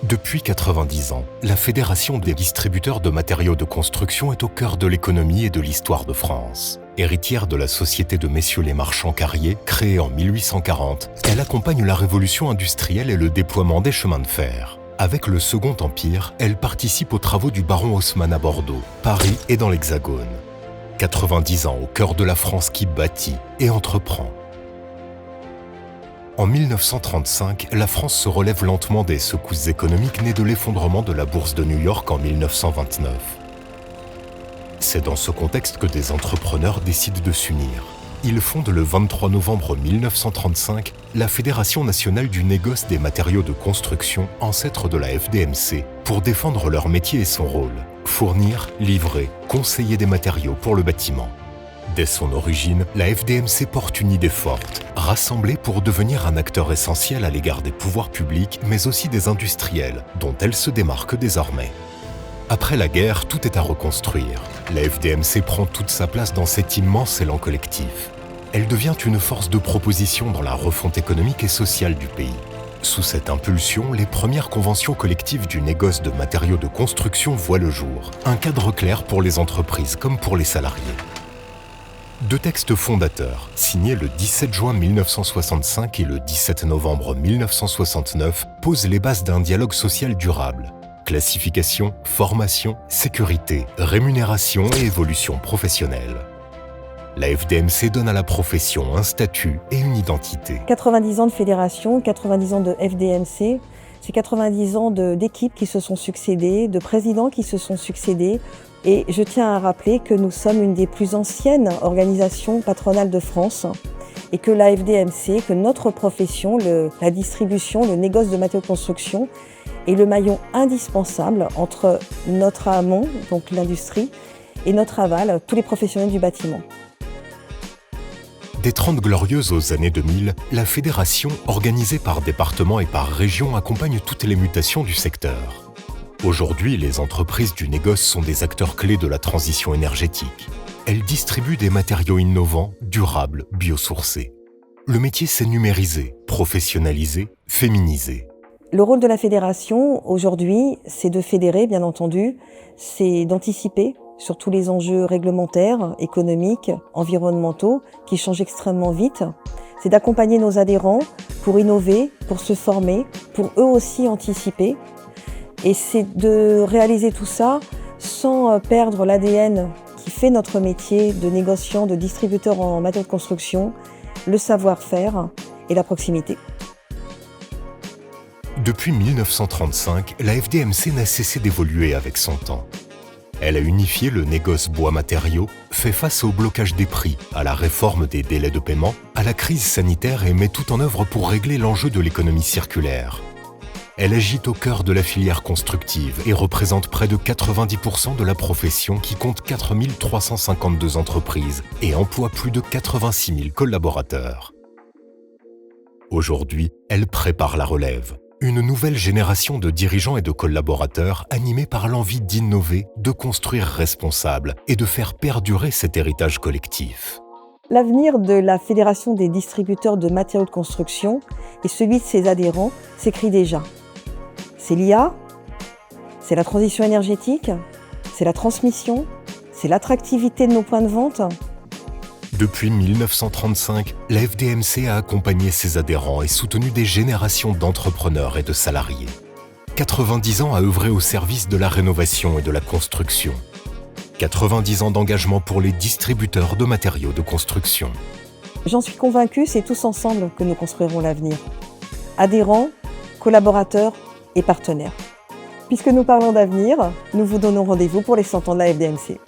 Depuis 90 ans, la Fédération des distributeurs de matériaux de construction est au cœur de l'économie et de l'histoire de France. Héritière de la Société de Messieurs les Marchands Carrier, créée en 1840, elle accompagne la révolution industrielle et le déploiement des chemins de fer. Avec le Second Empire, elle participe aux travaux du baron Haussmann à Bordeaux, Paris et dans l'Hexagone. 90 ans au cœur de la France qui bâtit et entreprend. En 1935, la France se relève lentement des secousses économiques nées de l'effondrement de la bourse de New York en 1929. C'est dans ce contexte que des entrepreneurs décident de s'unir. Ils fondent le 23 novembre 1935 la Fédération nationale du négoce des matériaux de construction, ancêtre de la FDMC, pour défendre leur métier et son rôle, fournir, livrer, conseiller des matériaux pour le bâtiment. Dès son origine, la FDMC porte une idée forte, rassembler pour devenir un acteur essentiel à l'égard des pouvoirs publics, mais aussi des industriels, dont elle se démarque désormais. Après la guerre, tout est à reconstruire. La FDMC prend toute sa place dans cet immense élan collectif. Elle devient une force de proposition dans la refonte économique et sociale du pays. Sous cette impulsion, les premières conventions collectives du négoce de matériaux de construction voient le jour. Un cadre clair pour les entreprises comme pour les salariés. Deux textes fondateurs, signés le 17 juin 1965 et le 17 novembre 1969, posent les bases d'un dialogue social durable. Classification, formation, sécurité, rémunération et évolution professionnelle. La FDMC donne à la profession un statut et une identité. 90 ans de fédération, 90 ans de FDMC, c'est 90 ans d'équipes qui se sont succédées, de présidents qui se sont succédés. Et je tiens à rappeler que nous sommes une des plus anciennes organisations patronales de France et que la FDMC, que notre profession, la distribution, le négoce de matériaux de construction, est le maillon indispensable entre notre amont, donc l'industrie, et notre aval, tous les professionnels du bâtiment. Des 30 glorieuses aux années 2000, la fédération, organisée par département et par région, accompagne toutes les mutations du secteur. Aujourd'hui, les entreprises du négoce sont des acteurs clés de la transition énergétique. Elles distribuent des matériaux innovants, durables, biosourcés. Le métier s'est numérisé, professionnalisé, féminisé. Le rôle de la fédération, aujourd'hui, c'est de fédérer, bien entendu, c'est d'anticiper sur tous les enjeux réglementaires, économiques, environnementaux, qui changent extrêmement vite. C'est d'accompagner nos adhérents pour innover, pour se former, pour eux aussi anticiper. Et c'est de réaliser tout ça sans perdre l'ADN qui fait notre métier de négociant, de distributeur en matériaux de construction, le savoir-faire et la proximité. Depuis 1935, la FDMC n'a cessé d'évoluer avec son temps. Elle a unifié le négoce bois-matériaux, fait face au blocage des prix, à la réforme des délais de paiement, à la crise sanitaire et met tout en œuvre pour régler l'enjeu de l'économie circulaire. Elle agit au cœur de la filière constructive et représente près de 90% de la profession qui compte 4 352 entreprises et emploie plus de 86 000 collaborateurs. Aujourd'hui, elle prépare la relève. Une nouvelle génération de dirigeants et de collaborateurs animés par l'envie d'innover, de construire responsable et de faire perdurer cet héritage collectif. L'avenir de la Fédération des distributeurs de matériaux de construction et celui de ses adhérents s'écrit déjà. C'est l'IA, c'est la transition énergétique, c'est la transmission, c'est l'attractivité de nos points de vente. Depuis 1935, la FDMC a accompagné ses adhérents et soutenu des générations d'entrepreneurs et de salariés. 90 ans à œuvrer au service de la rénovation et de la construction. 90 ans d'engagement pour les distributeurs de matériaux de construction. J'en suis convaincue, c'est tous ensemble que nous construirons l'avenir. Adhérents, collaborateurs et partenaires. Puisque nous parlons d'avenir, nous vous donnons rendez-vous pour les 100 ans de la FDMC.